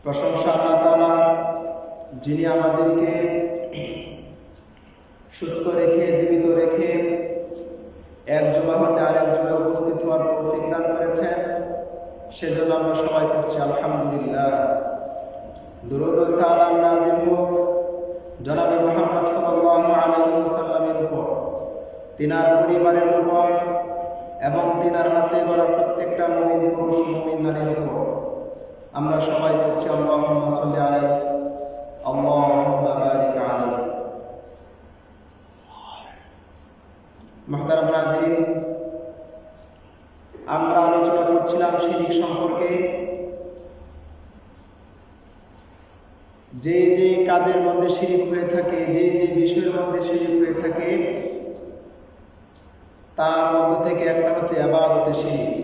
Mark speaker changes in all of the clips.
Speaker 1: প্রশংসা আল্লাহ তাআলা, যিনি আমাদেরকে সুস্থ রেখে জীবিত রেখে এক জুমা হতে আরেক জুমায় উপস্থিত হওয়ার তৌফিক দান করেছেন। সেজন্য আমরা সবাই পড়ছি আলহামদুলিল্লাহ। দুরূদ ও সালাম নাযিল হোক জনাবে মুহাম্মদ সাল্লাল্লাহু আলাইহি ওয়াসাল্লামের উপর, তিনার পরিবারের উপর এবং তিনার হাতে গড়া প্রত্যেকটা মুমিন পুরুষ মুমিন নারীর উপর। আমরা সবাই পড়ছি আল্লাহুম্মা সাল্লি আলাইহি আল্লাহুম্মা বারিক আলাইহি। মুহতারাম হাজিরিন, আমরা আলোচনা করছিলাম শিরক সম্পর্কে। যে যে কাজের মধ্যে শিরক হয়ে থাকে, যে যে বিষয়ের মধ্যে শিরক হয়ে থাকে, তার মধ্যে থেকে একটা হচ্ছে ইবাদতের শিরক।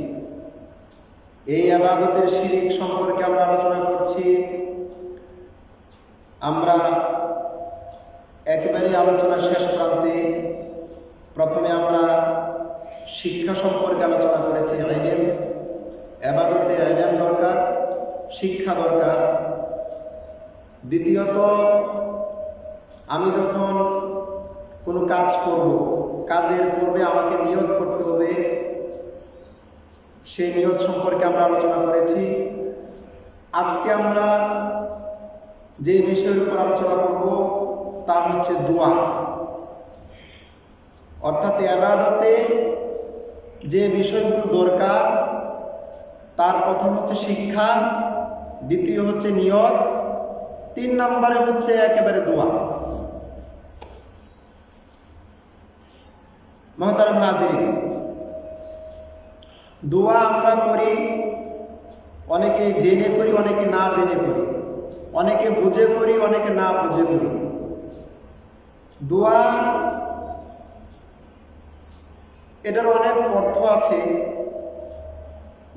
Speaker 1: এই ইবাদতের শিরক সম্পর্কে আমরা আলোচনা করছি। আমরা একেবারে আলোচনার শেষ প্রান্তে প্রথমে আমরা শিক্ষা সম্পর্কে আলোচনা করেছি। ইলম, ইবাদতে ইলম দরকার, শিক্ষা দরকার। দ্বিতীয়ত, আমি যখন কোনো কাজ করব, কাজের পূর্বে আমাকে নিয়ত করতে হবে, সেই নিয়ত সম্পর্কে আমরা আলোচনা করেছি। আজকে আমরা যে বিষয়ের উপর আলোচনা করব তা হচ্ছে দোয়া। অর্থাৎ ইবাদতে যে বিষয়গুলো দরকার তার প্রথম হচ্ছে শিক্ষা, দ্বিতীয় হচ্ছে নিয়ত, 3 নম্বরে হচ্ছে একেবারে দোয়া। মুহতারাম হাজিরিন, দোয়া আমরা করি, অনেকে জেনে করি, অনেকে না জেনে করি, অনেকে বুঝে করি, অনেকে না বুঝে করি। দোয়া এটার অনেক অর্থ আছে।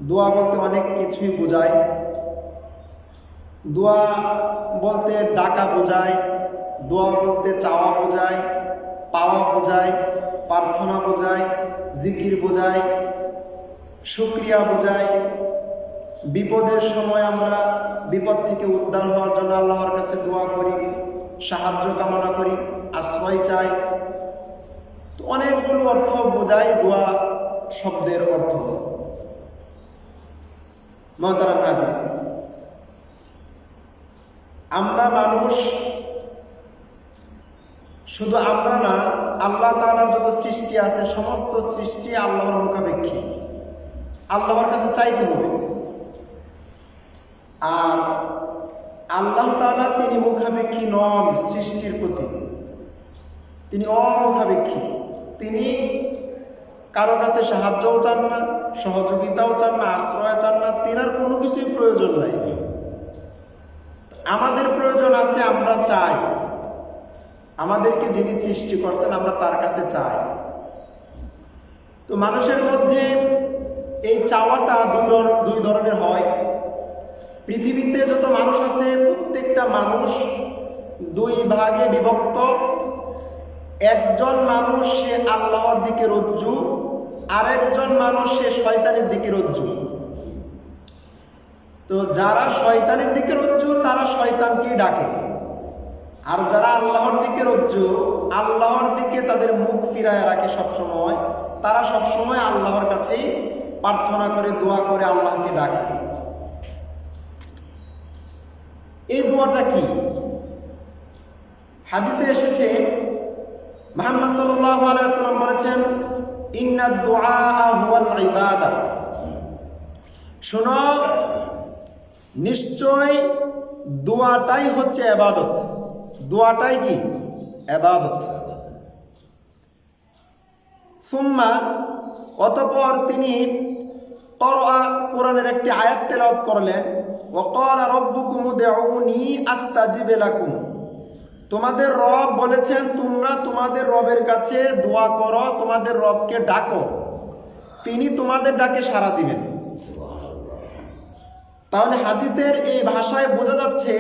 Speaker 1: দোয়া বলতে অনেক কিছুই বোঝায়। দোয়া বলতে ডাকা বোঝায়, দোয়া বলতে চাওয়া বোঝায়, পাওয়া বোঝায়, প্রার্থনা বোঝায়, জিকির বোঝায়, শুকরিয়া বোঝায়। বিপদের সময় আমরা বিপদ থেকে উদ্ধার হওয়ার জন্য আল্লাহর কাছে দোয়া করি, সাহায্য কামনা করি, আশ্রয় চাই। তো অনেকগুলো অর্থ বোঝায় দোয়া শব্দের অর্থ। মুহতারাম হাজির, আমরা মানুষ, শুধু আমরা না, আল্লাহ তাআলার যত সৃষ্টি আছে সমস্ত সৃষ্টি আল্লাহর মুখাপেক্ষী। আল্লাহর কাছে চাইতে হবে। আর আল্লাহ তাআলা তিনি মুখাপেক্ষী নন সৃষ্টির প্রতি, তিনি অমুখাপেক্ষী। তিনি কারো কাছে সাহায্যও চান না, সহযোগিতাও চান না, আশ্রয় চান না, তিনার কোনো কিছুই প্রয়োজন নাই। আমাদের প্রয়োজন আছে, আমরা চাই। আমাদেরকে যিনি সৃষ্টি করছেন আমরা তার কাছে চাই। তো মানুষের মধ্যে এই চাওয়াটা দুই ধরনের হয়। পৃথিবীতে যত মানুষ আছে প্রত্যেকটা মানুষ 2 ভাগে বিভক্ত। একজন মানুষ সে আল্লাহর দিকে রজ্জু, আরেকজন মানুষ সে শয়তানের দিকে রজ্জু। তো যারা শয়তানের দিকে রজ্জু তারা শয়তানকেই ডাকে, আর যারা আল্লাহর দিকে রজ্জু, আল্লাহর দিকে তাদের মুখ ফিরায় রাখে সবসময়, তারা সবসময় আল্লাহর কাছেই প্রার্থনা করে, দোয়া করে, আল্লাহকে ডাকে। এই দোয়াটা কি? হাদিসে এসেছে, মুহাম্মদ সাল্লাল্লাহু আলাইহি ওয়াসাল্লাম বলেছেন, ইন্নাদ দুআ হুয়াল ইবাদাহ। শোনো, নিশ্চয় দোয়াটাই হচ্ছে ইবাদত। দোয়াটাই কি? ইবাদত। সুম্মা, অতঃপর তিনি কোরআনের একটি আয়াত তেলাওয়াত করলেন, ওয়া ক্বালা রাব্বুকুম উদউনি আস্তাজিব লাকুম। তোমাদের রব বলেছেন তোমরা তোমাদের রবের কাছে দোয়া করো, তোমাদের রবকে ডাকো, তিনি তোমাদের ডাকে সাড়া দিবেন। তাহলে হাদিসের এই ভাষায় বোঝা যাচ্ছে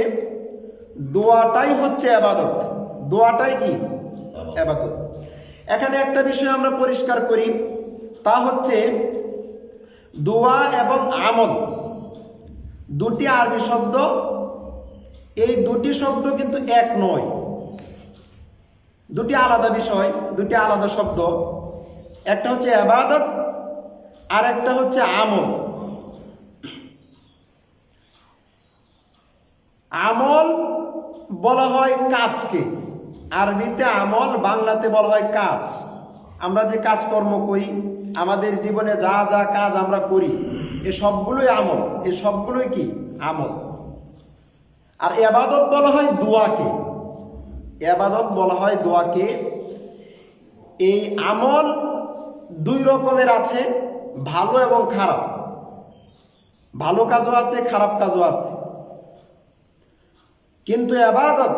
Speaker 1: দোয়াটাই হচ্ছে ইবাদত। দোয়াটাই কি? ইবাদত। এখানে একটা বিষয় আমরা পরিষ্কার করি, তা হচ্ছে দোয়া এবং আমল দুটি আরবি শব্দ, এই দুটি শব্দ কিন্তু এক নয়, দুটি আলাদা বিষয়, দুটি আলাদা শব্দ। একটা হচ্ছে ইবাদত আর একটা হচ্ছে আমল। আমল বলা হয় কাজকে, আরবিতে আমল, বাংলাতে বলা হয় কাজ। আমরা যে কাজকর্ম করি, আমাদের জীবনে যা যা কাজ আমরা করি, এ সবগুলোই আমল, এ সবগুলোই কি আমল। আর ইবাদত বলা হয় দোয়াকে, ইবাদত বলা হয় দোয়াকে। এই আমল দুই রকমের আছে, ভালো এবং খারাপ। ভালো কাজও আছে, খারাপ কাজও আছে। কিন্তু ইবাদত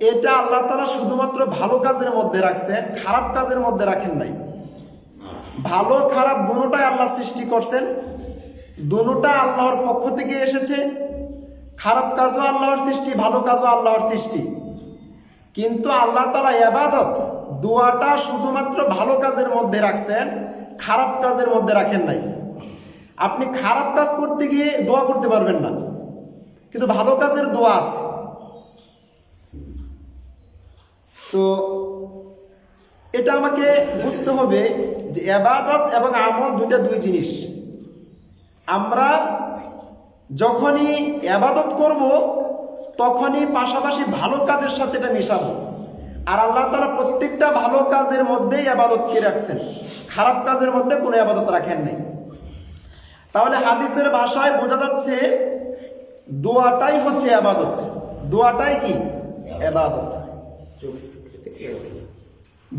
Speaker 1: এটা আল্লাহ তাআলা শুধুমাত্র ভালো কাজের মধ্যে রাখছেন, খারাপ কাজের মধ্যে রাখেন নাই। ভালো খারাপ দুটোটাই আল্লাহ সৃষ্টি করছেন, দুটোটা আল্লাহর পক্ষ থেকে এসেছে। খারাপ কাজও আল্লাহর সৃষ্টি, ভালো কাজও আল্লাহর সৃষ্টি। কিন্তু আল্লাহ তাআলা ইবাদত দোয়াটা শুধুমাত্র ভালো কাজের মধ্যে রাখছেন, খারাপ কাজের মধ্যে রাখেন নাই। আপনি খারাপ কাজ করতে গিয়ে দোয়া করতে পারবেন না, কিন্তু ভালো কাজের দোয়া আছে। তো এটা আমাকে বুঝতে হবে যে ইবাদত এবং আমল দুইটা দুই জিনিস। আমরা যখনই ইবাদত করব তখনই পাশাপাশি ভালো কাজের সাথে এটা মিশাবো। আর আল্লাহ তাআলা প্রত্যেকটা ভালো কাজের মধ্যেই ইবাদতকে রাখছেন, খারাপ কাজের মধ্যে কোনো ইবাদত রাখেন নাই। তাহলে হাদিসের ভাষায় বোঝা যাচ্ছে দোয়াটাই হচ্ছে ইবাদত, দোয়াটাই কি ইবাদত।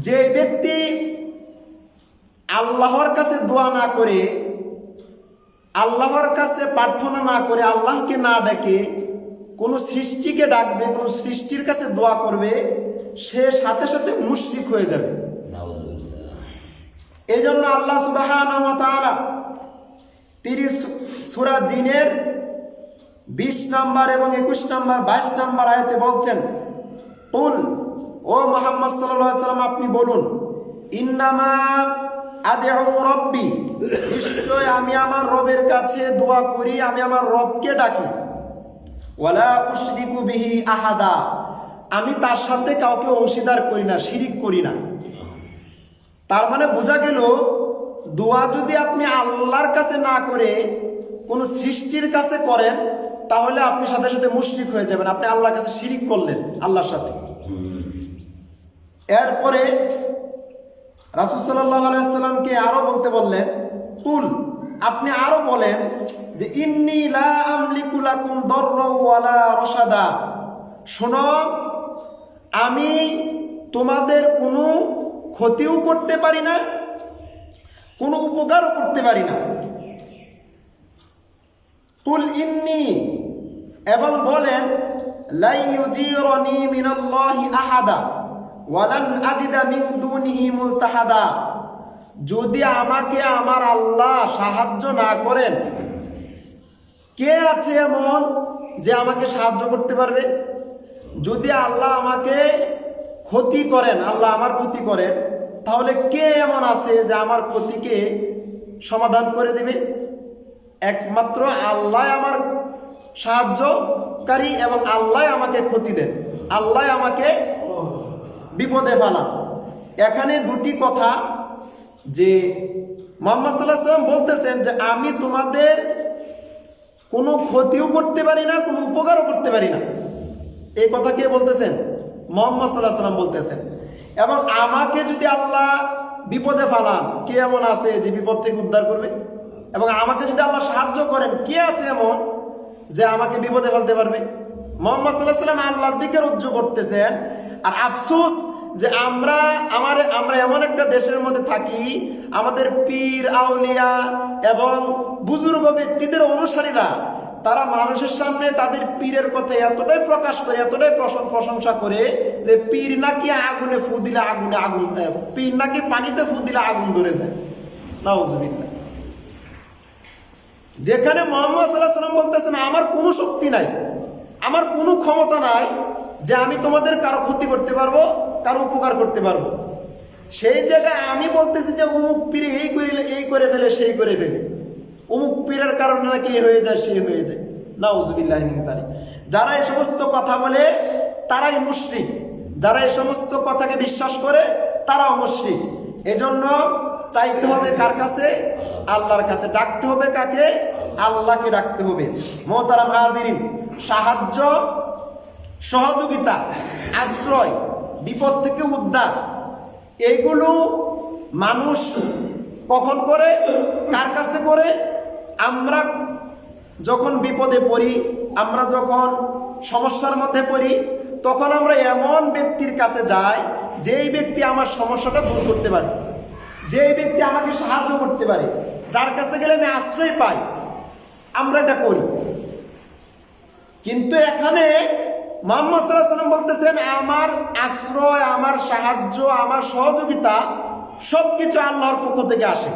Speaker 1: যে ব্যক্তি আল্লাহর কাছে দোয়া না করে, আল্লাহর কাছে প্রার্থনা না করে, আল্লাহকে না ডাকে, কোন সৃষ্টিকে ডাকবে, কোন সৃষ্টির কাছে দোয়া করবে, সে সাথে সাথে মুশরিক হয়ে যাবে। এই জন্য আল্লাহ সুবহানাহু ওয়া তাআলা 30 সূরা জিনের 20 নম্বর এবং 21 নম্বর 22 নম্বর আয়াতে বলছেন, কুল, ও মুহাম্মদ সাল্লাল্লাহু আলাইহি ওয়াসাল্লাম আপনি বলুন, ইন্নামা আদউ রাব্বি, নিশ্চয় আমি আমার রবের কাছে দোয়া করি, আমি আমার রবকে ডাকি। ওয়ালা উশরিকু বিহি আহাদা, আমি তার সাথে কাউকে অংশীদার করি না, শিরিক করি না। তার মানে বোঝা গেল দোয়া যদি আপনি আল্লাহর কাছে না করে কোন সৃষ্টির কাছে করেন, তাহলে আপনি সাথে সাথে মুশরিক হয়ে যাবেন, আপনি আল্লাহর কাছে শিরিক করলেন আল্লাহর সাথে। এরপরে রাসূল সাল্লাল্লাহু আলাইহি ওয়াসাল্লামকে আরো বলতে বললেন, কুল, আপনি আরো বলেন যে ইন্নী লা আমলিকু লাকুম দাররা ওয়ালা রাশাদা, শোনো আমি তোমাদের কোনো ক্ষতিও করতে পারি না, কোনো উপকারও করতে পারি না। কুল ইন্নী, এবং বলেন লা ইউজিরুনি মিনাল্লাহি আহাদা ওয়ালান আজিদা মিন দুনিহি মুলতাহাদা, যদি আমাকে আমার আল্লাহ সাহায্য না করেন, কে আছে এমন যে আমাকে সাহায্য করতে পারবে? যদি আল্লাহ আমাকে ক্ষতি করেন, আল্লাহ আমার ক্ষতি করেন, তাহলে কে এমন আছে যে আমার ক্ষতিকে সমাধান করে দিবে? একমাত্র আল্লাহ আমার সাহায্যকারী এবং আল্লাহ আমাকে ক্ষতি দেন, আল্লাহ আমাকে বিপদে ফেলান। এখানে দুটি কথা, যে মুহাম্মদ সাল্লাল্লাহু আলাইহি ওয়াসাল্লাম বলতেছেন যে আমি তোমাদের কোনো ক্ষতিও করতে পারি না, কোনো উপকারও করতে পারি না। এই কথা কে বলতেছেন? মুহাম্মদ সাল্লাল্লাহু আলাইহি ওয়াসাল্লাম বলতেছেন। এবং আমাকে যদি আল্লাহ বিপদে ফেলান, কে এমন আছে যে বিপদ থেকে উদ্ধার করবে? এবং আমাকে যদি আল্লাহ সাহায্য করেন, কে আছে এমন যে আমাকে বিপদে ফেলতে পারবে? মুহাম্মদ সাল্লাল্লাহু আলাইহি ওয়াসাল্লাম আল্লাহর দিকে রুজু করতেছেন। আর আফসোস যে আমরা এমন একটা দেশের মধ্যে থাকি, আমাদের পীর আউলিয়া এবং বুজুর্গ ব্যক্তিদের অনুসারীরা, তারা মানুষের সামনে তাদের পীরের কথা এতটাই প্রকাশ করে, এতটাই প্রশংসা করে যে পীর নাকি আগুনে ফু দিলে আগুন, পীর নাকি পানিতে ফু দিলে আগুন ধরে যায়। নাউজুবিল্লাহ। যেখানে মুহাম্মদ সাল্লাল্লাহু আলাইহি ওয়াসাল্লাম বলতেছেন আমার কোনো শক্তি নাই, আমার কোনো ক্ষমতা নাই যে আমি তোমাদের কারো ক্ষতি করতে পারবো, কারো উপকার করতে পারবো, সেই জায়গায় আমি বলতেছি যে অমুক পীরে এই করে ফেলে, সেই করে ফেলে, অমুক পীরের কারণে নাকি এ হয়ে যায়, সে হয়ে যায়। নাউযুবিল্লাহি মিন যালিক। যারা এই সমস্ত কথা বলে তারাই মুশরিক, যারা এই সমস্ত কথাকে বিশ্বাস করে তারাও মুশরিক। এজন্য চাইতে হবে কার কাছে? আল্লাহর কাছে। ডাকতে হবে কাকে? আল্লাহকে ডাকতে হবে। মুহতারাম হাজিরিন, সাহায্য, সহযোগিতা, আশ্রয়, বিপদ থেকে উদ্ধার, এইগুলো মানুষ কখন করে? কার কাছে করে? আমরা যখন বিপদে পড়ি, আমরা যখন সমস্যার মধ্যে পড়ি, তখন আমরা এমন ব্যক্তির কাছে যাই যেই ব্যক্তি আমার সমস্যাটা দূর করতে পারে, যেই ব্যক্তি আমাকে সাহায্য করতে পারে, যার কাছে গেলে আমি আশ্রয় পাই, আমরা এটা করি। কিন্তু এখানে মুহাম্মদ সাল্লাল্লাহু আলাইহি ওয়াসাল্লাম বলতেছেন, আমার আশ্রয়, আমার সাহায্য, আমার সহযোগিতা সবকিছু আল্লাহর পক্ষ থেকে আসে।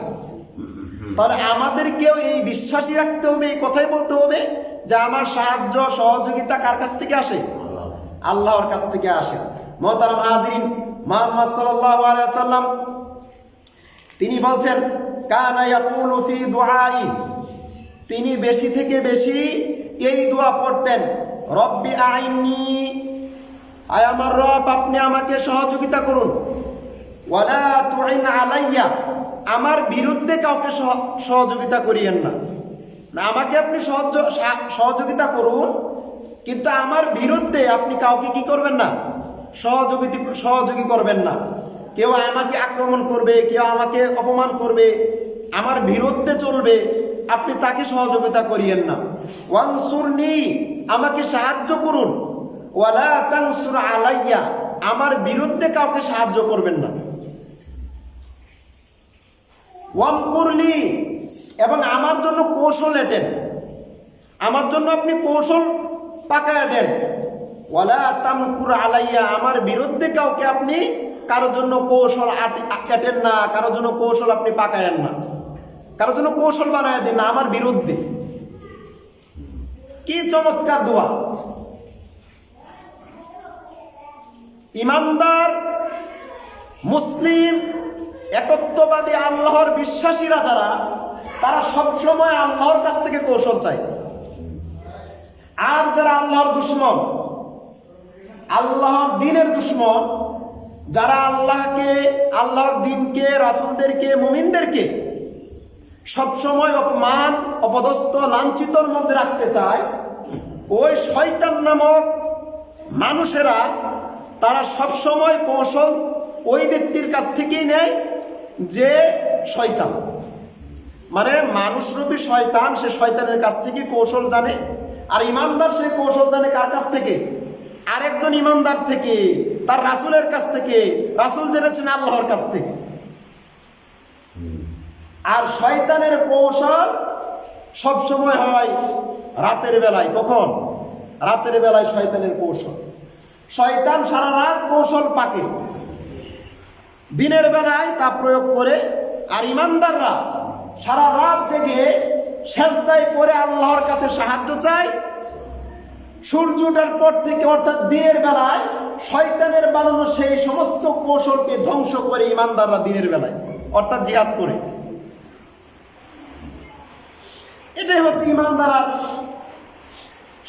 Speaker 1: তাহলে আমাদেরকেও এই বিশ্বাসী রাখতে হবে, এই কথাই বলতে হবে যে আমার সাহায্য, সহযোগিতা কার কাছ থেকে আসে? আল্লাহর কাছ থেকে আসে। মুহতারাম হাজিরিন, মুহাম্মদ সাল্লাল্লাহু আলাইহি ওয়াসাল্লাম তিনি বলছেন, কানা ইয়াকুলু ফি দুআই, তিনি বেশি থেকে বেশি এই দোয়া পড়তেন, রব্বি আইন্নি, আয় আমার রব আপনি আমাকে সহযোগিতা করুন, ওয়ালা তুইন আলাইয়া, আমার বিরুদ্ধে কাউকে সহযোগিতা করিয়েন না। আমাকে আপনি সহযোগিতা করুন, কিন্তু আমার বিরুদ্ধে আপনি কাউকে কি করবেন না? সহযোগী করবেন না। কেউ আমাকে আক্রমণ করবে, কেউ আমাকে অপমান করবে, আমার বিরুদ্ধে চলবে, আপনি তাকে সহযোগিতা করিয়েন না। ওয়ানসুরনি, আমাকে সাহায্য করুন, ওয়ালা তানসুর আলাইয়া, আমার বিরুদ্ধে কাউকে সাহায্য করবেন না। ওয়ামকুরলি, এবং আমার জন্য কৌশল এটেন, আমার জন্য আপনি কৌশল পাকায়া দেন। ওয়ালা তামকুর আলাইয়া, আমার বিরুদ্ধে কাউকে আপনি কারোর জন্য কৌশল আটেন না, কারোর জন্য কৌশল আপনি পাকায়েন না, কারোর জন্য কৌশল বানায় দেন না আমার বিরুদ্ধে। কি চমৎকার দোয়া! ইমানদার মুসলিম একত্ববাদী আল্লাহর বিশ্বাসীরা যারা, তারা সবসময় আল্লাহর কাছ থেকে কৌশল চায়। আর যারা আল্লাহর দুশমন, আল্লাহর দ্বীনের দুশমন, যারা আল্লাহকে, আল্লাহর দ্বীনকে, রাসূলদেরকে, মুমিনদেরকে সবসময় অপমান, অপদস্থ, লাঞ্ছিতর মধ্যে রাখতে চায়, ওই শয়তান নামক মানুষেরা তারা সবসময় কৌশল ওই ব্যক্তির কাছ থেকেই নেয় যে শয়তান, মানে মানুষরূপী শয়তান, সে শয়তানের কাছ থেকে কৌশল জানে। আর ইমানদার সে কৌশল জানে কার কাছ থেকে? আরেকজন ইমানদার থেকে, তার রাসূলের কাছ থেকে। রাসূল জেনেছেন আল্লাহর কাছ থেকে। আর শয়তানের কৌশল সবসময় হয় রাতের বেলায়। কখন? রাতের বেলায় শয়তানের কৌশল। শয়তান সারা রাত কৌশল পাকে, দিনের বেলায় তা প্রয়োগ করে। আর ইমানদাররা সারা রাত জেগে সেজদায় পড়ে আল্লাহর কাছে সাহায্য চায়। সূর্য ওঠার পর থেকে, অর্থাৎ দিনের বেলায় শয়তানের বানানো সেই সমস্ত কৌশলকে ধ্বংস করে ইমানদাররা দিনের বেলায়, অর্থাৎ জিহাদ করে। এটাই হচ্ছে ইমানদাররা,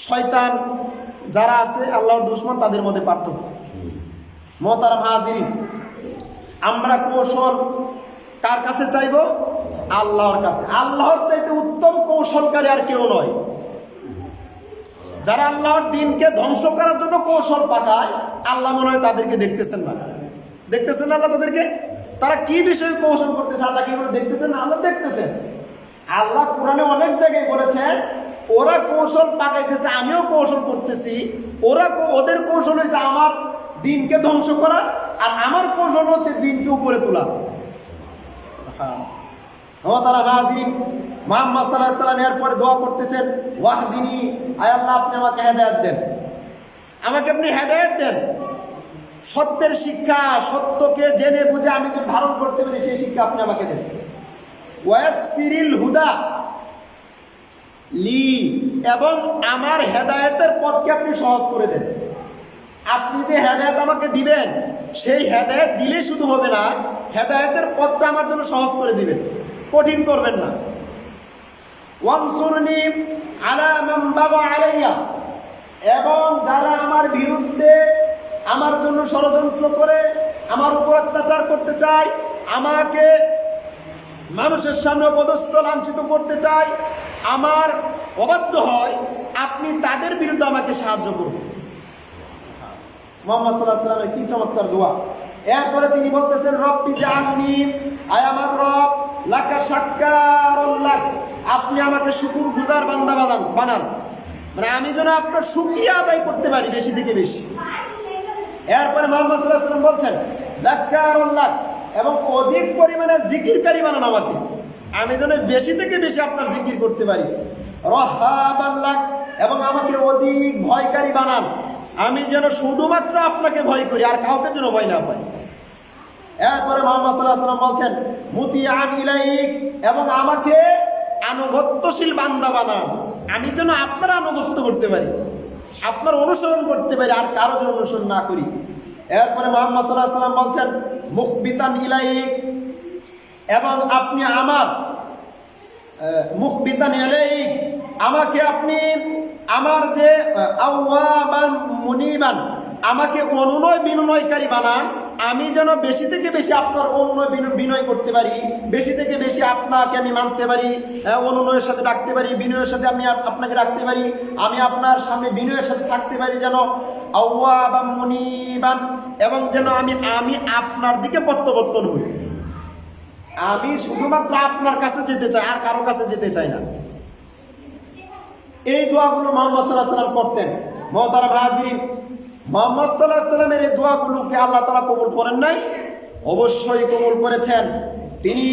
Speaker 1: শয়তান যারা আছে আল্লাহর দুশমন, তাদের মধ্যে পার্থক্য। মুহতারাম হাজিরিন, আমরা কৌশল কার কাছে চাইব? আল্লাহর কাছে। আল্লাহর চাইতে উত্তম কৌশলকারী আর কেউ নয়। যারা আল্লাহর দ্বীনকে ধ্বংস করার জন্য কৌশল পাকায়, আল্লাহ মনে হয় তাদেরকে দেখতেছেন না। দেখতেছেন না আল্লাহ তাদেরকে? তারা কি বিষয়ে কৌশল করতেছে, আল্লাহ কি করে দেখতেছেন না? আল্লাহ দেখতেছেন। আল্লাহ কোরআনে অনেক জায়গায় বলেছেন, ওরা কৌশল পাকাইতেছে, আমিও কৌশল করতেছি। ওদের কৌশল হয়েছে আমার দ্বীনকে ধ্বংস করা, আর আমার কৌশল হচ্ছে দ্বীনকে উপরে তোলা। মুহাম্মদ সাল্লাল্লাহু আলাইহি ওয়াসাল্লাম এরপরে দোয়া করতেছেন, ওয়াহদিনী, আয় আল্লাহ আপনি আমাকে হেদায়েত দেন, আমাকে আপনি হেদায়েত দেন। সত্যের শিক্ষা, সত্যকে জেনে বুঝে আমি যে ধারণ করতে পারি, সেই শিক্ষা আপনি আমাকে দেন। ওয়াসসিরিল হুদা লি, এবং আমার হেদায়েতের পথকে আপনি সহজ করে দেন। আপনি যে হেদায়েত আমাকে দিবেন, সেই হেদায়েত দিলে শুধু হবে না, হেদায়েতের পথটা আমার জন্য সহজ করে দিবেন, কঠিন করবেন না। ওয়ানসুরনি আলা মান বাগা আলাইয়া, এবং যারা আমার বিরুদ্ধে আমার জন্য ষড়যন্ত্র করে আমার উপর অত্যাচার করতে চায়, আমাকে মানুষের সামনে অপদস্থ লাঞ্ছিত করতে চায়, আমার অবাধ্য হয়, আপনি তাদের বিরুদ্ধে আমাকে সাহায্য করুন। মুহাম্মদ সাল্লাল্লাহু আলাইহি ওয়াসাল্লামের কি চমৎকার দোয়া। এরপরে তিনি বলতেছেন, রব্বি জাআলনি, আয় আমার রব, লাকা শাক্কারুল্লাহ, আপনি আমাকে শুকরগুজার বান্দা বানান, মানে আমি যেন আপনার শুকরিয়া আদায় করতে পারি বেশি থেকে বেশি। এরপরে মুহাম্মদ সাল্লাল্লাহু আলাইহি ওয়াসাল্লাম বলছেন, যাক্কারুল্লাহ, এবং অধিক পরিমাণে জিকিরকারী বানান আমাকে, আমি যেন বেশি থেকে বেশি আপনার জিকির করতে পারি। রহাবাল্লাহ, এবং আমাকে অধিক ভয়কারী বানান, আমি যেন শুধুমাত্র আপনাকে ভয় করি, আর কাউকে যেন ভয় না পাই। এরপরে মুহাম্মদ সাল্লাল্লাহু আলাইহি ওয়াসাল্লাম বলছেন, মুতিআন ইলাইক, এবং আমাকে আনুগত্যশীল বান্দা বানান, আমি যেন আপনার আনুগত্য করতে পারি, আপনার অনুসরণ করতে পারি, আর কারো যেন অনুসরণ না করি। এরপরে মুহাম্মদ সাল্লাল্লাহু আলাইহি ওয়াসাল্লাম বলছেন, মুখবিতান ইলাইক, এবং আপনি আমার মুখবিতান ইলাইক, আমাকে আপনি আমার যে আওয়াবান মুনিবান, আমাকে অনুনয় বিনয়কারী বানান, আমি যেন বেশি থেকে বেশি আপনার অনুনয় বিনয় করতে পারি, বেশি থেকে বেশি আপনাকে আমি মানতে পারি, অনুনয়ের সাথে ডাকতে পারি, বিনয়ের সাথে আমি আপনাকে ডাকতে পারি, আমি আপনার সামনে বিনয়ের সাথে থাকতে পারি, যেন আওয়াবান মুনিবান, এবং যেন আমি আপনার দিকে প্রত্যাবর্তন হই, আমি শুধুমাত্র আপনার কাছে যেতে চাই, আর কারো কাছে যেতে চাই না। এই দোয়াগুলো মুহাম্মদ সাল্লাল্লাহু আলাইহি ওয়াসাল্লাম করতেন। মুহতারাম হাজিরিন, মুহাম্মদ সাল্লাল্লাহু আলাইহি ওয়াসাল্লামের এই দোয়াগুলোকে আল্লাহ তাআলা কবুল করেন নাই? অবশ্যই কবুল করেছেন। তিনি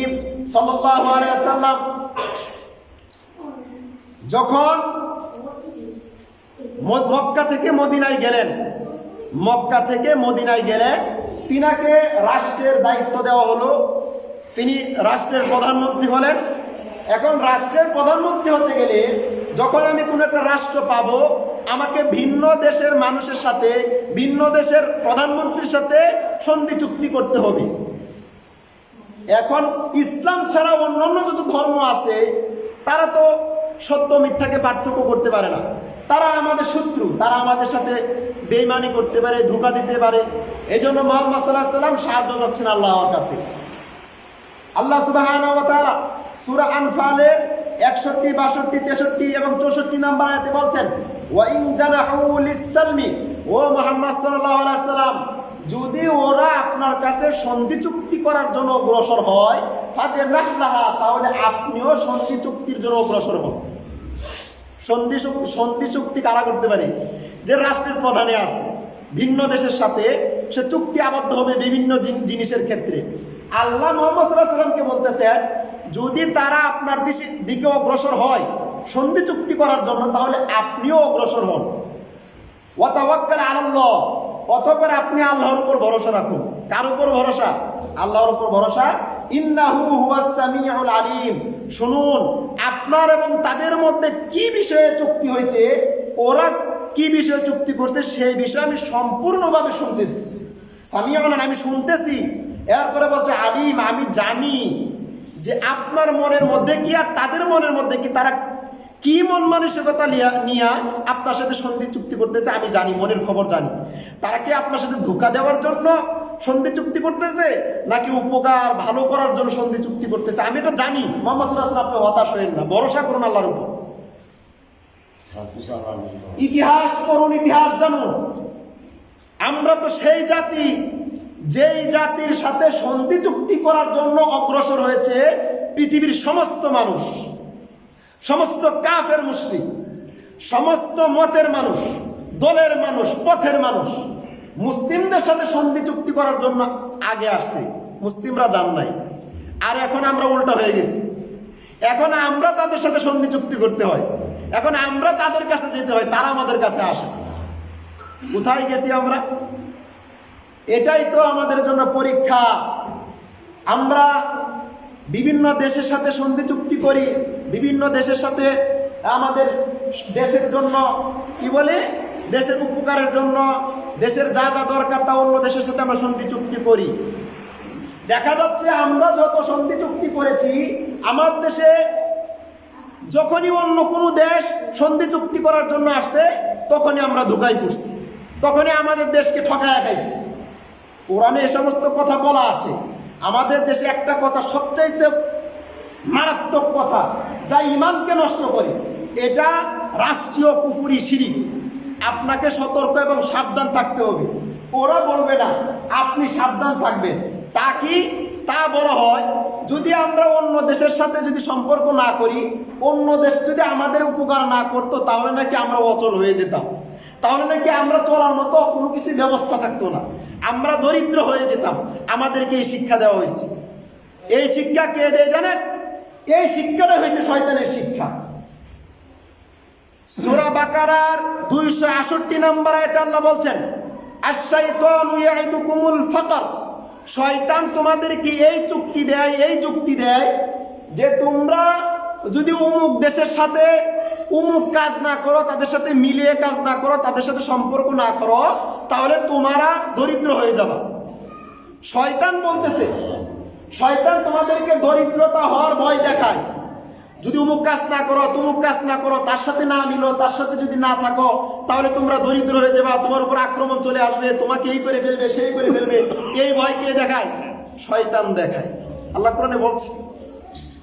Speaker 1: সাল্লাল্লাহু আলাইহি ওয়াসাল্লাম যখন মক্কা থেকে মদিনায় গেলেন, তিনাকে রাষ্ট্রের দায়িত্ব দেওয়া হলো, তিনি রাষ্ট্রের প্রধানমন্ত্রী হলেন। এখন রাষ্ট্রের প্রধানমন্ত্রী হতে গেলে, যখন আমি কোনো একটা রাষ্ট্র পাবো, আমাকে ভিন্ন দেশের মানুষের সাথে, ভিন্ন দেশের প্রধানমন্ত্রীর সাথে সন্ধি চুক্তি করতে হবে। এখন ইসলাম ছাড়া অন্যান্য যত ধর্ম আছে, তারা তো সত্য মিথ্যাকে পার্থক্য করতে পারে না, তারা আমাদের শত্রু, তারা আমাদের সাথে বেঈমানি করতে পারে, ধোঁকা দিতে পারে। এই জন্য মুহাম্মদ সাল্লাল্লাহু আলাইহি ওয়াসাল্লাম সাহায্য চাচ্ছেন আল্লাহর কাছে। আল্লাহ সুবহানাহু ওয়া তাআলা সূরা আনফালের 61, 62, 63 এবং 64 নম্বর আয়াতে বলছেন, ওয়া ইন জানাহু লিস-সালমি, ও মুহাম্মদ সাল্লাল্লাহু আলাইহি ওয়াসাল্লাম, যদি ওরা আপনার কাছে সন্ধি চুক্তি করার জন্য অগ্রসর হয়, ফাজনাহলাহা, তাহলে আপনিও সন্ধি চুক্তির জন্য অগ্রসর হন। সন্ধি চুক্তি কারা করতে পারে? যে রাষ্ট্রের প্রধানে আছে, ভিন্ন দেশের সাথে সে চুক্তি আবদ্ধ হবে বিভিন্ন জিনিসের ক্ষেত্রে। আল্লাহ মুহাম্মদ সাল্লাল্লাহু আলাইহি ওয়াসাল্লামকে বলতেছেন, যদি তারা আপনার দিকে অগ্রসর হয় সন্ধি চুক্তি করার জন্য, তাহলে আপনিও অগ্রসর হন। ওয়া তাওয়াক্কাল আলাল্লাহ, অতঃপর আপনি আল্লাহর উপর ভরসা রাখুন। কার উপর ভরসা? আল্লাহর উপর ভরসা। ইন্নাহু হুয়াস সামিউল আলিম, শুনুন, আপনার এবং তাদের মধ্যে কি বিষয়ে চুক্তি হয়েছে, ওরা কি বিষয়ে চুক্তি করছে, সেই বিষয়ে আমি সম্পূর্ণভাবে শুনতেছি। সামিউন, আমি শুনতেছি। এরপরে বলছে আলিম, আমি জানি যে আপনার মনের মধ্যে কি আর তাদের মনের মধ্যে কি, তারা কি মন মানসিকতা নিয়ে আপনার সাথে সন্ধি চুক্তি করতেছে, আমি জানি, মনের খবর জানি। তারা কি আপনার সাথে ধোঁকা দেওয়ার জন্য সন্ধি চুক্তি করতেছে, নাকি উপকার ভালো করার জন্য সন্ধি চুক্তি করতেছে, আমি এটা জানি। মুহাম্মদ সাল্লাল্লাহু আলাইহি ওয়াসাল্লাম, আপনি হতাশ হবেন না, ভরসা করুন আল্লাহর উপর। ইতিহাস পড়ুন, ইতিহাস জানুন। আমরা তো সেই জাতি, যেই জাতির সাথে সন্ধি চুক্তি করার জন্য অগ্রসর হয়েছে পৃথিবীর সমস্ত মানুষ, সমস্ত কাফের মুশরিক, সমস্ত মতের মানুষ, দলের মানুষ, পথের মানুষ মুসলিমদের সাথে সন্ধি চুক্তি করার জন্য আগে আসছে, মুসলিমরা যান নাই। আর এখন আমরা উল্টা হয়ে গেছি, এখন আমরা তাদের সাথে সন্ধি চুক্তি করতে হয়, এখন আমরা তাদের কাছে যেতে হয়, তারা আমাদের কাছে আসে। কোথায় গেছি আমরা? এটাই তো আমাদের জন্য পরীক্ষা। আমরা বিভিন্ন দেশের সাথে সন্ধি চুক্তি করি, বিভিন্ন দেশের সাথে আমাদের দেশের জন্য কি বলে, দেশের উপকারের জন্য, দেশের যা যা দরকার তা অন্য দেশের সাথে আমরা সন্ধি চুক্তি করি। দেখা যাচ্ছে আমরা যত সন্ধি চুক্তি করেছি, আমার দেশে
Speaker 2: যখনই অন্য কোনো দেশ সন্ধি চুক্তি করার জন্য আসছে তখনই আমরা ধোঁকায় পড়ছি, তখনই আমাদের দেশকে ঠকায়া খাইছি। কোরআনে এ সমস্ত কথা বলা আছে। আমাদের দেশে একটা কথা সবচাইতে মারাত্মক কথা, যা ইমানকে নষ্ট করে, এটা রাষ্ট্রীয় কুফরি শিরিক। আপনাকে সতর্ক এবং সাবধান থাকতে হবে। ওরা বলবে না, আপনি সাবধান থাকবেন। তা কি? তা বলা হয় যদি আমরা অন্য দেশের সাথে যদি সম্পর্ক না করি, অন্য দেশ যদি আমাদের উপকার না করতো, তাহলে নাকি আমরা অচল হয়ে যেতাম, তাহলে নাকি আমরা চলার মতো কোনো কিছু ব্যবস্থা থাকতো না, আমরা দরিদ্র হয়ে যেতাম। আমাদেরকে এই শিক্ষা দেওয়া হয়েছে। এই শিক্ষা কে দেয় জানেন? এই শিক্ষাটা হয়েছে শয়তানের শিক্ষা। সূরা বাকারার 268 নম্বর আয়াতে আল্লাহ বলছেন, আশ-শাইতানু ইয়াইদুকুমুল ফাকর। শয়তান তোমাদেরকে এই যুক্তি দেয় যে তোমরা যদি অমুক দেশের সাথে অমুক কাজ না করো, তাদের সাথে মিলিয়ে কাজ না করো, তাদের সাথে সম্পর্ক না করো, তাহলে তোমরা দরিদ্র হয়ে যাবে। শয়তান বলতেছে, শয়তান তোমাদেরকে দরিদ্রতা হওয়ার ভয় দেখায়। যদি অমুক কাজ না করো, তুমুক কাজ না করো, তার সাথে না মিলো, তার সাথে যদি না থাকো, তাহলে তোমরা দরিদ্র হয়ে যাবে, তোমার উপর আক্রমণ চলে আসবে, তোমাকে এই করে ফেলবে, সেই করে ফেলবে। এই ভয় কে দেখায়? শয়তান দেখায়। আল্লাহ কোরআনে বলছে।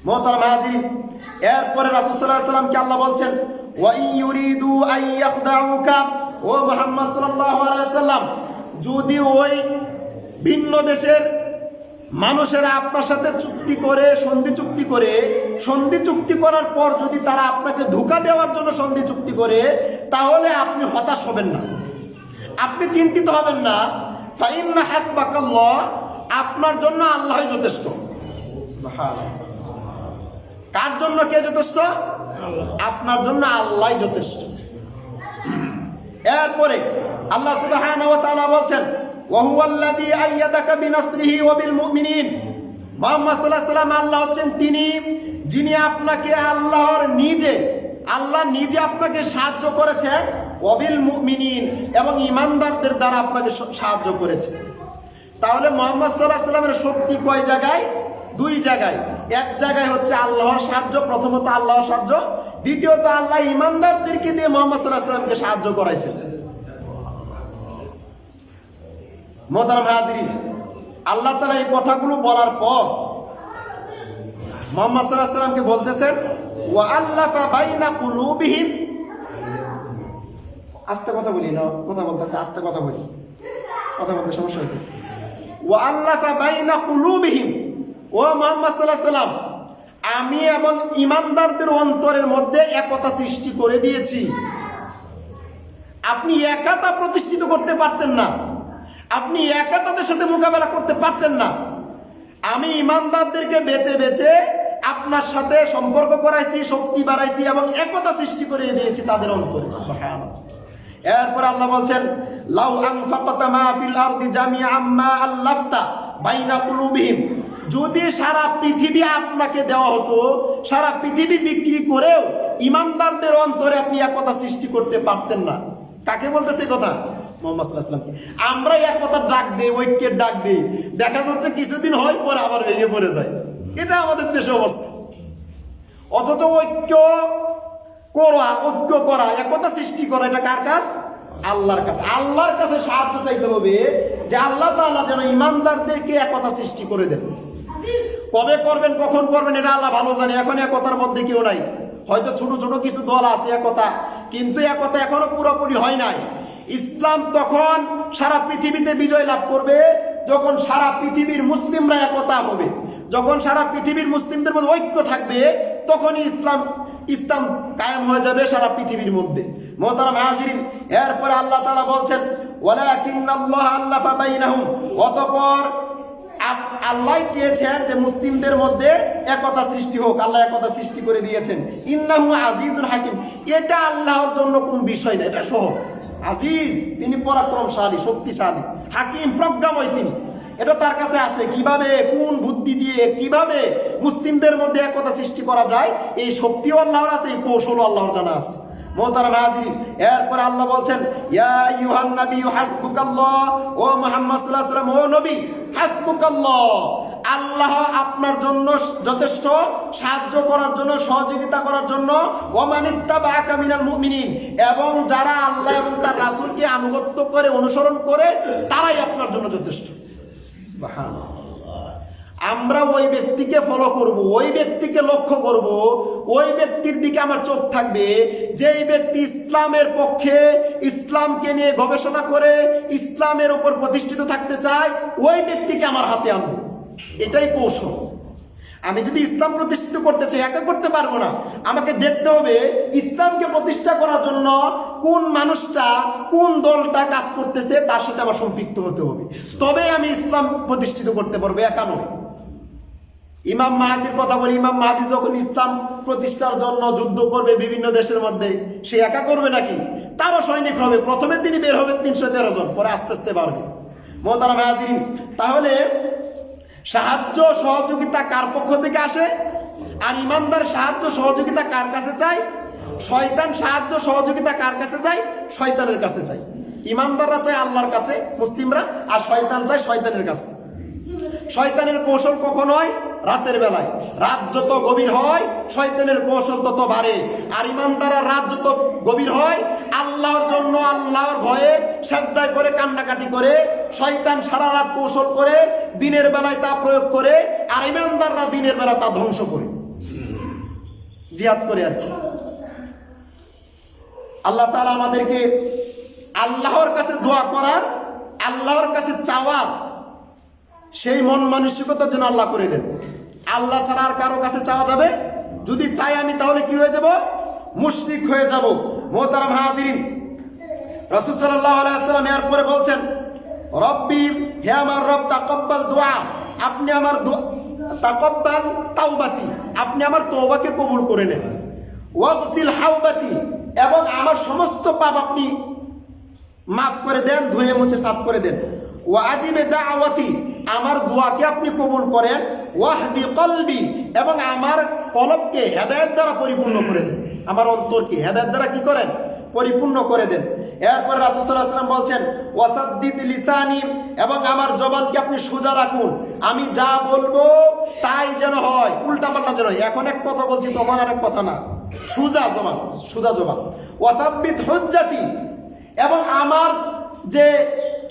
Speaker 2: মুহতারাম হাজিরিন, এরপরে রাসূল সাল্লাল্লাহু আলাইহি ওয়াসাল্লামকে আল্লাহ বলছেন, ওয়া ইউরিদু আইয়াখদাউকা, ও মুহাম্মদ সাল্লাল্লাহু আলাইহি ওয়াসাল্লাম, যদি ওই ভিন্ন দেশের মানুষেরা আপনার সাথে সন্ধি চুক্তি করার পর যদি তারা আপনাকে ধোঁকা দেওয়ার জন্য সন্ধি চুক্তি করে, তাহলে আপনি হতাশ হবেন না, আপনি চিন্তিত হবেন না। ফাইন্না হাসবাকাল্লাহ, আপনার জন্য আল্লাহই যথেষ্ট। সুবহানাল্লাহ। কার জন্য কে যথেষ্ট? আপনার জন্য আল্লাহই যথেষ্ট। এরপরে আল্লাহ সুবহানাহু ওয়া তাআলা বলছেন, ওয়া হুয়াল্লাযী আইয়াদাকা বিনাসরিহি ওয়া বিল মুমিনিন। মুহাম্মদ সাল্লাল্লাহু আলাইহি ওয়াসাল্লাম আল্লাহ হচ্ছেন তিনি, যিনি আপনাকে আল্লাহ নিজে আপনাকে সাহায্য করেছেন, ওয়া বিল মুমিনিন, এবং ঈমানদারদের দ্বারা আপনাকে সাহায্য করেছেন। তাহলে মুহাম্মদ সাল্লাল্লাহু আলাইহি ওয়াসাল্লামের শক্তি কয় জায়গায়? দুই জায়গায়। এক জায়গায় হচ্ছে আল্লাহর সাহায্য, প্রথমত আল্লাহর সাহায্য, দ্বিতীয়ত আল্লাহ ঈমানদারদেরকে দিয়ে মুহাম্মদ সাল্লাল্লাহু আলাইহি ওয়াসাল্লামকে সাহায্য করাইছেন। মুহতারাম হাজিরিন, আল্লাহ তাআলা এই কথাগুলো বলার পর মুহাম্মদ সাল্লাল্লাহু আলাইহি ওয়াসাল্লামকে বলতেছেন, ওয়া আল্লাফা বাইনা কুলুবিহিম। আস্তে কথা বলি না, কথা বলতেছে আস্তে কথা বলি, কথা বলতে সমস্যা হইতেছে। ওয়া আল্লাফা বাইনা কুলুবিহিম, ও মুহাম্মদ সাল্লাল্লাহু আলাইহি ওয়াসাল্লাম, আমি এবং ঈমানদারদের অন্তরের মধ্যে একতা সৃষ্টি করে দিয়েছি। আপনি একতা প্রতিষ্ঠিত করতে পারতেন না, আপনি একা তাদের সাথে মোকাবেলা করতে পারতেন না। আমি ঈমানদারদেরকে বেছে বেছে আপনার সাথে সম্পর্ক করাইছি, শক্তি বাড়াইছি এবং একতা সৃষ্টি করে দিয়েছি তাদের অন্তরে। সুবহানাল্লাহ। এরপর আল্লাহ বলছেন, লাউ আনফাকতা মা ফিল আরদি জামিআন মা আল্লাফতা বাইনা কুলুবিহিম। যদি সারা পৃথিবী আপনাকে দেওয়া হতো, সারা পৃথিবী বিক্রি করেও ঈমানদারদের অন্তরে আপনি একতা সৃষ্টি করতে পারতেন না। কাকে বলতেছে কথা? মুহাম্মদ সাল্লাল্লাহু আলাইহি ওয়াসাল্লাম। আমরা একতার ডাক দেই, ঐক্যের ডাক দেই, দেখা যাচ্ছে কিছুদিন হয় পরে আবার ভেঙে পড়ে যায়। এটা আমাদের দেশের অবস্থা। অথচ ঐক্য করা, একতা সৃষ্টি করা, এটা কার কাজ? আল্লাহর কাছে। আল্লাহর কাছে সাহায্য চাইতে হবে যে আল্লাহ তাআলা যেন ঈমানদারদেরকে একতা সৃষ্টি করে দেন। কবে করবেন, কখন করবেন, এটা আল্লাহ ভালো জানে। এখন একতার মধ্যে কেউ নাই, হয়তো ছোট ছোট কিছু দল আছে একতা, কিন্তু একতা এখনো পুরোপুরি হয় নাই। ইসলাম তখন সারা পৃথিবীতে বিজয় লাভ করবে যখন সারা পৃথিবীর মুসলিমরা একতা হবে, যখন সারা পৃথিবীর মুসলিমদের মধ্যে ঐক্য থাকবে, তখনই ইসলাম কায়েম হয়ে যাবে সারা পৃথিবীর মধ্যে। মুহতারাম হাজিরিন, এরপরে আল্লাহ তাআলা বলছেন, ওয়ালাকিন্নাল্লাহা আল্লাফা বাইনাহুম। অতঃপর আল্লাহ চেয়েছেন যে মুসলিমদের মধ্যে একতা সৃষ্টি হোক, আল্লাহ একতা সৃষ্টি করে দিয়েছেন। ইন্নাহু আজিজুন হাকিম। এটা আল্লাহর জন্য কোন বিষয় না, এটা সহজ। আজিজ, তিনি পরাক্রমশালী, শক্তিশালী, হাকিম, প্রজ্ঞাময় তিনি। এটা তার কাছে আছে। কিভাবে, কোন বুদ্ধি দিয়ে কিভাবে মুসলিমদের মধ্যে একতা সৃষ্টি করা যায়, এই শক্তিও আল্লাহর আছে, এই কৌশলও আল্লাহর জানা আছে। মুহতারাম হাজিরিন, এরপর আল্লাহ বলছেন, ইয়া আইয়ুহান নাবিয়্যু হাসবুকাল্লাহ। ও মুহাম্মদ সাল্লাল্লাহু আলাইহি ওয়াসাল্লাম, ও নবী, হাসবুকাল্লাহ, আল্লাহ আপনার জন্য যথেষ্ট, সাহায্য করার জন্য, সহযোগিতা করার জন্য। ওয়ামানিত্তাবাআকা মিনাল মুমিনিন, এবং যারা আল্লাহ এবং তার রাসূলকে আনুগত্য করে, অনুসরণ করে, তারাই আপনার জন্য যথেষ্ট। সুবহানাল্লাহ। আমরা ওই ব্যক্তিকে ফলো করব, ওই ব্যক্তিকে লক্ষ্য করব, ওই ব্যক্তির দিকে আমার চোখ থাকবে যেই ব্যক্তি ইসলামের পক্ষে, ইসলামকে নিয়ে গবেষণা করে, ইসলামের উপর প্রতিষ্ঠিত থাকতে চায়, ওই ব্যক্তিকে আমার হাতে আনবো। এটাই কৌশল। আমি যদি ইসলাম প্রতিষ্ঠিত করতে চাই, একা করতে পারবো না। আমাকে দেখতে হবে ইসলামকে প্রতিষ্ঠা করার জন্য কোন মানুষটা, কোন দলটা কাজ করতেছে, তার সাথে আমার সম্পৃক্ত হতে হবে। তবে আমি ইসলাম প্রতিষ্ঠিত করতে পারবো, একা নয়। ইমাম মাহাদির কথা বলি, ইমাম মাহাদি যখন ইসলাম প্রতিষ্ঠার জন্য যুদ্ধ করবে বিভিন্ন দেশের মধ্যে, সে একা করবে নাকি? তারও সৈনিক হবে। প্রথমে তিনি বের হবেন 313 জন, পরে আস্তে আস্তে বাড়বে। মোহতারাম হাজিরিন, তাহলে সাহায্য সহযোগিতা কার পক্ষ থেকে আসে? আর ইমানদার সাহায্য সহযোগিতা কার কাছে চায়? শয়তান সাহায্য সহযোগিতা কার কাছে চায়? শয়তানের কাছে চায়। ইমানদাররা চায় আল্লাহর কাছে, মুসলিমরা, আর শয়তান চায় শয়তানের কাছে। শয়তানের কৌশল কখন হয়? রাতের বেলায়। রাত যত গভীর হয় শয়তানের কৌশল তত বাড়ে। আর ইমানদাররা রাত যত গভীর হয়, আল্লাহর জন্য, আল্লাহর ভয়ে সেজদায় করে কান্নাকাটি করে, শয়তান সারা রাত কৌশল করে, দিনের বেলায় তা প্রয়োগ করে, আর ইমানদাররা দিনের বেলা তা ধ্বংস করে, জিহাদ করে আর কি। আল্লাহ তাআলা আমাদেরকে আল্লাহর কাছে দোয়া করার, আল্লাহর কাছে চাওয়ার সেই মন মানসিকতা যেন আল্লাহ করে দেন। আল্লাহ ছাড়া আর কারো কাছে চাওয়া যাবে? যদি চাই আমি, তাহলে কি হয়ে যাব? মুশরিক হয়ে যাব। মোহতারাম হাজিরিন, রাসূল সাল্লাল্লাহু আলাইহি ওয়াসাল্লাম এরপরে বলছেন, রব্বি, হে আমার রব, তাকাব্বাল দুআ, আপনি আমার তাকাব্বাল তাওবাতি, আপনি আমার তওবাকে কবুল করে নেন। ওয়াগসিল হাওবাতি, এবং আমার সমস্ত পাপ আপনি মাফ করে দেন, ধুয়ে মুছে সাফ করে দেন। ওয়াজিবে দাওয়াতি, আমার দোয়াকে আপনি কবুল করেন। ওয়াহদি কলবি, এবং আমার কলবকে হেদায়েত দ্বারা পরিপূর্ণ করে দেন, আমার অন্তরকে হেদায়েত দ্বারা কি করেন? পরিপূর্ণ করে দেন। এরপর রাসূল সাল্লাল্লাহু আলাইহি ওয়াসাল্লাম বলছেন, ওয়াসাদ্দিদ লিসানি, এবং আমার জবানকে আপনি সোজা রাখুন, আমি যা বলবো তাই যেন হয়, উল্টাপাল্টা যেন হয়। এখন এক কথা বলছি, তখন আরেক কথা না, সোজা জবান, সোজা জবান। ওয়াসাব্বিত হুজ্জাতি, এবং আমার যে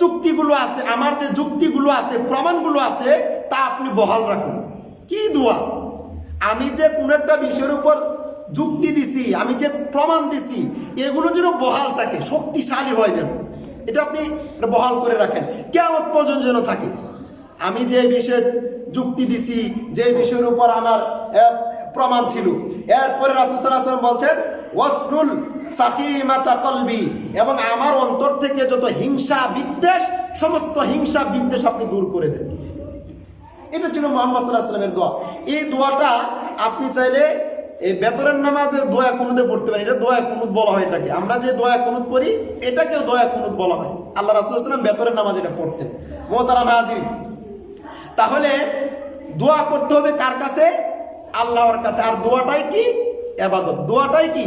Speaker 2: চুক্তিগুলো আছে, আমার যে যুক্তিগুলো আছে, প্রমাণগুলো আছে, তা আপনি বহাল রাখুন। কি দোয়া? আমি যে কোনো একটা বিষয়ের উপর যুক্তি দিছি, আমি যে প্রমাণ দিছি, এগুলো যেন বহাল থাকে, শক্তিশালী হয় যেন, এটা আপনি বহাল করে রাখেন, কিয়ামত পর্যন্ত যেন থাকে। আমি যে বিষয়ে যুক্তি দিছি, যে বিষয়ের উপর আমার প্রমাণ ছিল। এরপরে রাসূল সাল্লাল্লাহু আলাইহি ওয়াসাল্লাম বলছেন, ওয়াসনুল সাকিমাতা কলবি, এবং আমার অন্তর থেকে যত হিংসা বিদ্বেষ, সমস্ত হিংসা বিদ্বেষ আপনি দূর করে দেন। এটা ছিল মুহাম্মদ সাল্লাল্লাহু আলাইহি ওয়াসাল্লামের দোয়া। এই দোয়াটা আপনি চাইলে এই বেতরের নামাজে দোয়া কুনুতে পড়তে পারেন। এটা দোয়া কুনুত বলা হয়ে থাকে। আমরা যে দোয়া কুনুত পড়ি, এটাকেও দোয়া কুনুত বলা হয়। আল্লাহ রাসূল সাল্লাল্লাহু আলাইহি ওয়াসাল্লাম বেতরের নামাজে এটা পড়তেন। মুহতারাম হাজিরিন, তাহলে দোয়া করতে হবে কার কাছে? আল্লাহর কাছে। আর দোয়াটাই কি? ইবাদত। দোয়াটাই কি?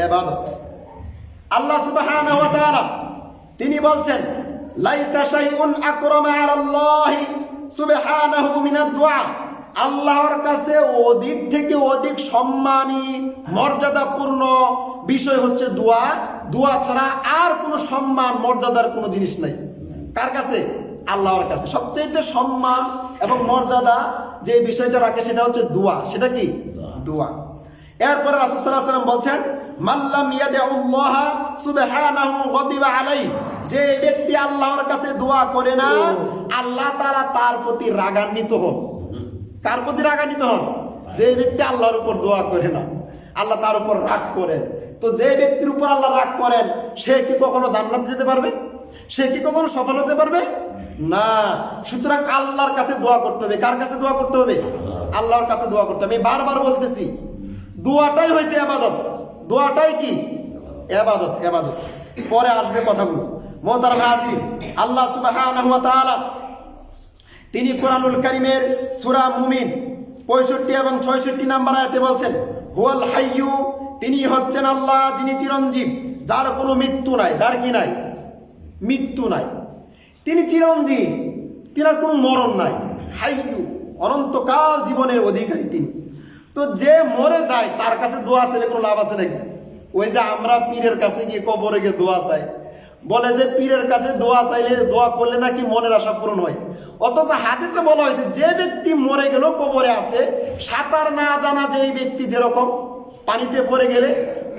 Speaker 2: ইবাদত। আল্লাহ সুবহানাহু ওয়া তাআলা তিনি বলছেন, লাইসা শাইউন আকরামা আলাল্লাহি সুবহানাহু মিনাদ দুআ, আল্লাহর কাছে অধিক থেকে অধিক সম্মানী, মর্যাদাপূর্ণ বিষয় হচ্ছে দোয়া। দোয়া ছাড়া আর কোনো সম্মান, মর্যাদার কোনো জিনিস নাই। কার কাছে? আল্লাহর কাছে। সবচেয়ে সম্মান এবং মর্যাদা যে বিষয়টা রাখে, সেটা হচ্ছে দোয়া। সেটা কি? দোয়া। এরপরে রাসূল সাল্লাল্লাহু আলাইহি ওয়াসাল্লাম বলছেন, মাল্লাম ইয়াদউল্লাহ সুবহানাহু গাদিবা আলাইহি, যে ব্যক্তি আল্লাহর কাছে দোয়া করে না, আল্লাহ তাআলা তার প্রতি রাগান্বিত হন। কার প্রতি রাগান্বিত হন? যে ব্যক্তি আল্লাহর উপর দোয়া করে না, আল্লাহ তার উপর রাগ করেন। তো যে ব্যক্তির উপর আল্লাহ রাগ করেন, সে কি কখনো জান্নাত যেতে পারবে? সে কি কখনো সফল হতে পারবে? না। সুতরাং আল্লাহর কাছে দোয়া করতে হবে। কার কাছে দোয়া করতে হবে? আল্লাহর কাছে দোয়া করতে হবে। আমি বারবার বলতেছি, দোয়াটাই হয়েছে ইবাদত। দোয়াটাই কি? ইবাদত। ইবাদত পরে আসবে কথাগুলো। মুহতারাম হাজিরিন, আল্লাহ সুবহানাহু ওয়া তাআলা তিনি কোরআনুল কারীমের সূরা মুমিন 65 এবং 66 নম্বর আয়াতে বলছেন, হুয়াল হাইয়্যু, তিনি হচ্ছেন আল্লাহ যিনি চিরঞ্জীব, যার কোনো মৃত্যু নাই। যার কি নাই? মৃত্যু নাই। তিনি চিরঞ্জীব, তিনার কোনো মরণ নাই। হাইয়্যু, অনন্তকাল জীবনের অধিকারী তিনি। তো যে মরে যায় তার কাছে দোয়া চাইলে কোনো লাভ আছে নাকি? ওই যে আমরা পীরের কাছে গিয়ে কবরে গিয়ে দোয়া চাই, বলে যে পীরের কাছে দোয়া চাইলে দোয়া করলে নাকি মনের আশা পূরণ হয়। অথচ হাদিসে বলা হয়েছে যে ব্যক্তি মরে গেল কবরে আছে, সাঁতার না জানা যে এই ব্যক্তি যেরকম পানিতে পড়ে গেলে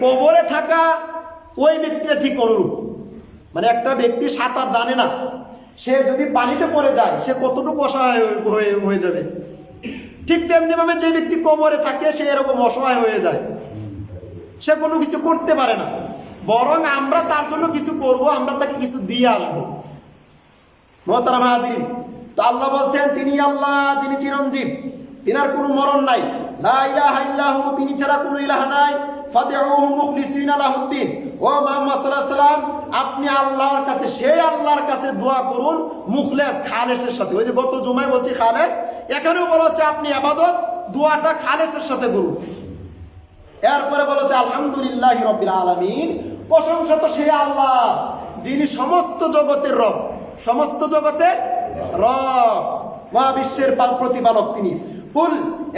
Speaker 2: কবরে থাকা ওই ব্যক্তিটা ঠিক অনুরূপ। মানে একটা ব্যক্তি সাঁতার জানে না, সে যদি পানিতে পড়ে যায় সে কতটুকু অসহায় হয়ে যাবে, ঠিক তেমনি ভাবে যে ব্যক্তি কবরে থাকে সে এরকম অসহায় হয়ে যায়, সে কোনো কিছু করতে পারে না। বরং আমরা তার জন্য কিছু করব, আমরা তাকে কিছু দিয়ে আসবো। মুহতারাম হাজিরিন, তো আল্লাহ বলছেন তিনি আল্লাহ যিনি চিরঞ্জীব, তিনার কোনো মরণ নাই, লা ইলাহা ইল্লাহু, তিনি ছাড়া কোনো ইলাহ নাই, ফাদউহু মুখলিসিনা লাহুদ্দিন। ও মুহাম্মদ সাল্লাল্লাহু আলাইহি ওয়াসাল্লাম, আপনি আল্লাহর কাছে, সেই আল্লাহর কাছে দোয়া করুন মুখলেস খালেসের সাথে। ওই যে গত জুমায় বলছি খালেস, এখানেও বলা হচ্ছে আপনি ইবাদত দোয়াটা খালেসের সাথে করুন। এরপরে বলা হচ্ছে আলহামদুলিল্লাহি রাব্বিল আলামিন, প্রশংসা তো সেই আল্লাহ যিনি সমস্ত জগতের রব, সমস্ত জগতের রব, মহাবিশ্বের প্রতিপালক তিনি। কুল,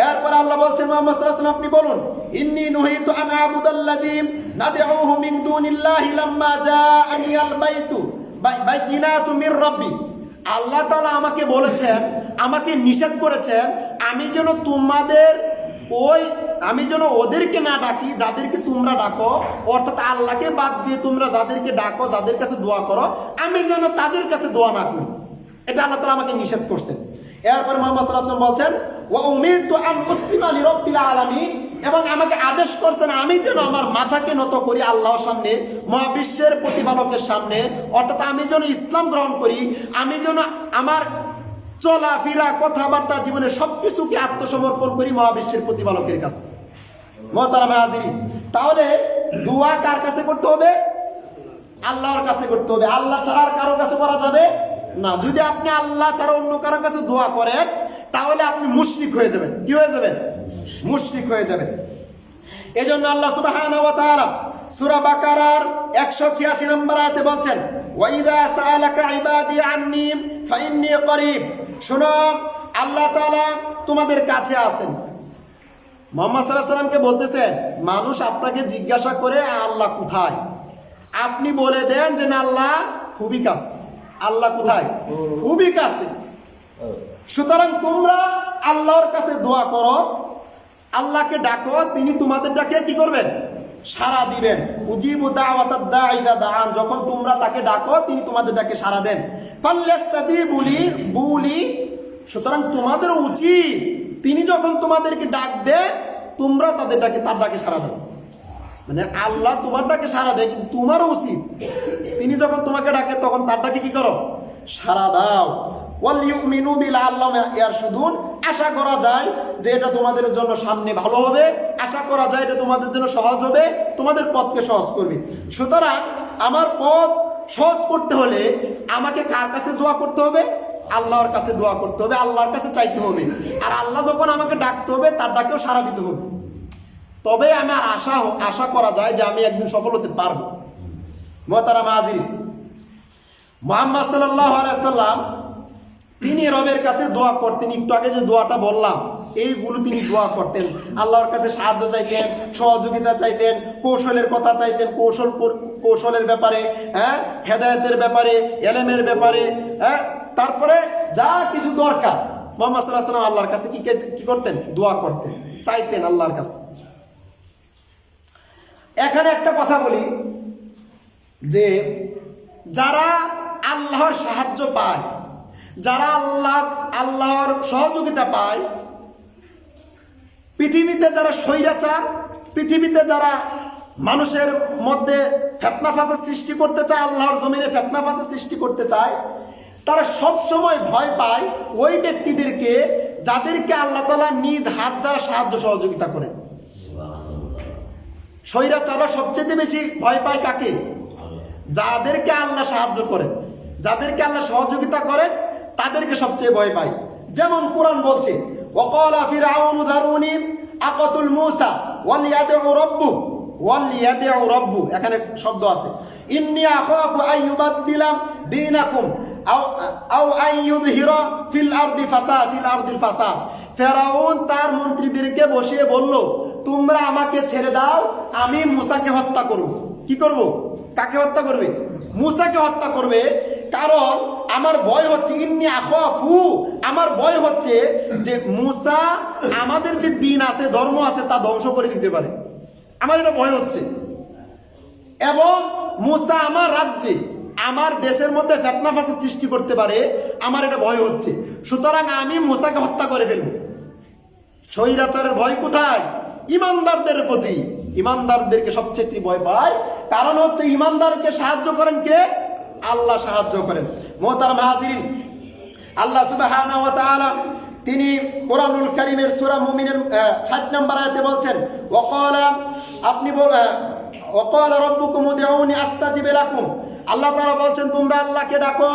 Speaker 2: এরপর আল্লাহ বলছেন মুহাম্মদ সাল্লাল্লাহু আলাইহি ওয়াসাল্লাম আপনি বলুন, ইন্নী নুহিতু আন আবুদাল্লাযী নাদউহু মিন দুনিল্লাহি লাম্মা জাআনিয়াল বাইয়িনাতু মির রাব্বি। আল্লাহ তাআলা আমাকে বলেছেন, আমাকে নিষেধ করেছেন আমি যেন ওদেরকে না ডাকি যাদেরকে তোমরা ডাকো, অর্থাৎ আল্লাহকে বাদ দিয়ে তোমরা যাদেরকে ডাকো, যাদের কাছে দোয়া করো, আমি যেন তাদের কাছে দোয়া না করি। এটা আল্লাহ তাআলা আমাকে নিষেধ করছেন। এরপর মুহাম্মদ সাল্লাল্লাহু আলাইহি ওয়াসাল্লাম বলছেন ওয়া উমিরতু আন মুসলিমা লিরাব্বিল আলামিন, এবং আমাকে আদেশ করছেন আমি যেন আমার মাথাকে নত করি আল্লাহর সামনে, মহাবিশ্বের প্রতিপালকের সামনে, অর্থাৎ আমি যেন ইসলাম গ্রহণ করি, আমি যেন আমার চলাফেরা কথাবার্তা জীবনে সবকিছুকে আত্মসমর্পণ করি মহাবিশ্বের প্রতিপালকের কাছে। মুহতারাম হাজিরিন, তাহলে দোয়া কার কাছে করতে হবে? আল্লাহর কাছে করতে হবে। আল্লাহ ছাড়া আর কারোর কাছে করা যাবে না। যদি আপনি আল্লাহ ছাড়া অন্য কারোর কাছে দোয়া করেন তাহলে আপনি মুশরিক হয়ে যাবেন। কি হয়ে যাবেন? মুশরিক হয়ে যাবেন। এজন্য আল্লাহ সুবহানাহু ওয়া তাআলা সূরা বাকারার 186 নম্বর আয়াতে বলছেন ওয়া ইযা সাআলাকা ইবাদি আন্নী ফাইন্নী করিব। শোনো, আল্লাহ তাআলা তোমাদের কাছে আছেন। মুহাম্মদ সাল্লাল্লাহু আলাইহি ওয়াসাল্লামকে বলতেছেন, মানুষ আপনাকে জিজ্ঞাসা করে আল্লাহ কোথায়, আপনি বলে দেন যে না আল্লাহ খুবই কাছে। আল্লাহ কোথায়? খুবই কাছে। সুতরাং তোমরা আল্লাহর কাছে দোয়া করো, আল্লাহকে ডাকো, তিনি তোমাদের ডাকে কি করবেন? সাড়া দিবেন। উজিবু দাওয়াতাদ দাঈ ইযা দাআন, যখন তোমরা তাকে ডাকো তিনি তোমাদের ডাকে সাড়া দেন। ফাল্লাস্তাজিবুলি, সুতরাং তোমাদের উচিত তিনি যখন তোমাদেরকে ডাক দেন তোমরা তার ডাকে সাড়া দাও। মানে আল্লাহ তোমার ডাকে সাড়া দেয়, কিন্তু তোমারও উচিত তিনি যখন তোমাকে ডাকে তখন তার ডাকে কি করো? সাড়া দাও। ওয়াল ইউমিনু বিল্লাহি ইয়ারশুদুন, আশা করা যায় যে এটা তোমাদের জন্য সামনে ভালো হবে, আশা করা যায় এটা তোমাদের জন্য সহজ হবে, তোমাদের পথকে সহজ করবে। সুতরাং আমার পথ সহজ করতে হলে আমাকে কার কাছে দোয়া করতে হবে? আল্লাহর কাছে দোয়া করতে হবে, আল্লাহর কাছে চাইতে হবে। আর আল্লাহ যখন আমাকে ডাকতে হবে তার ডাকেও সাড়া দিতে হবে, তবে আমার আশা করা যায় যে আমি একদিন সফল হতে পারবো। মুহতারাম হাজিরিন, মুহাম্মদ সাল্লাল্লাহু আলাইহি ওয়াসাল্লাম তিনি রবের কাছে দোয়া করতেন। একটু আগে যে দোয়াটা বললাম এইগুলো তিনি দোয়া করতেন। আল্লাহর কাছে সাহায্য চাইতেন, সহযোগিতা চাইতেন, কৌশলের কথা চাইতেন, কৌশলের ব্যাপারে, হেদায়েতের ব্যাপারে, ইলমের ব্যাপারে, তারপরে যা কিছু দরকার মুহাম্মদ সাল্লাল্লাহু আলাইহি ওয়াসাল্লাম আল্লাহর কাছে কি করতেন? দোয়া করতেন, চাইতেন আল্লাহর কাছে। এখানে একটা কথা বলি যে যারা আল্লাহর সাহায্য পায়, যারা আল্লাহর সহযোগিতা পায়, পৃথিবীতে যারা স্বৈরাচার, পৃথিবীতে যারা মানুষের মধ্যে ফিতনা ফাসাদ সৃষ্টি করতে চায়, আল্লাহর জমিনে ফিতনা ফাসাদ সৃষ্টি করতে চায়, তারা সব সময় ভয় পায় ওই ব্যক্তিদেরকে যাদেরকে আল্লাহ তাআলা নিজ হাত দ্বারা সাহায্য সহযোগিতা করেন। স্বৈরাচাররা সবচেয়ে বেশি ভয় পায় কাকে? যাদেরকে আল্লাহ সাহায্য করেন, যাদেরকে আল্লাহ সহযোগিতা করেন তাদেরকে সবচেয়ে ভয় পায়। যেমন কোরআন বলছে ওয়াকালা ফিরআউনু যারুনি আকাতুল মূসা ওয়ালিয়াদউ রাব্বু, এখানে শব্দ আছে ইন্নী আখাফু আইয়ুবাদদিলা দীনাকুম আও আইয়ুযহিরা ফিল আরদিল ফাসাদ। ফেরাউন তার মন্ত্রীদেরকে বসিয়ে বলল, তোমরা আমাকে ছেড়ে দাও, আমি মূসাকে হত্যা করব। কি করব? কাকে হত্যা করবে? মূসাকে হত্যা করবে। কারণ আমার ভয় হচ্ছে, ইন্নী আখাফু, আমার ভয় হচ্ছে যে মূসা আমাদের যে দিন আছে, ধর্ম আছে, তা ধ্বংস করে দিতে পারে। আমার এটা ভয় হচ্ছে। এবং মূসা আমার রাজ্যে, আমার দেশের মধ্যে ফিতনা ফাসাদ সৃষ্টি করতে পারে, আমার এটা ভয় হচ্ছে। সুতরাং আমি মূসাকে হত্যা করে ফেলবো। স্বৈরাচারের ভয় কোথায়? ইমানদারদের প্রতি। ইমানদারদেরকে সবচেয়ে ভয় পায়, কারণ হচ্ছে ইমানদারকে সাহায্য করেন কে? আল্লাহ সাহায্য করেন। মুহতারাম হাজিরিন, আল্লাহ সুবহানাহু ওয়া তাআলা তিনি কোরআনুল কারীমের সূরা মুমিনের 60 নম্বর আয়াতে বলছেন, ওয়াকালা, আপনি ওয়াকালা রাব্বুকুম উদউনি আস্তাজিব লাকুম। আল্লাহ তাআলা বলছেন তোমরা আল্লাহকে ডাকো,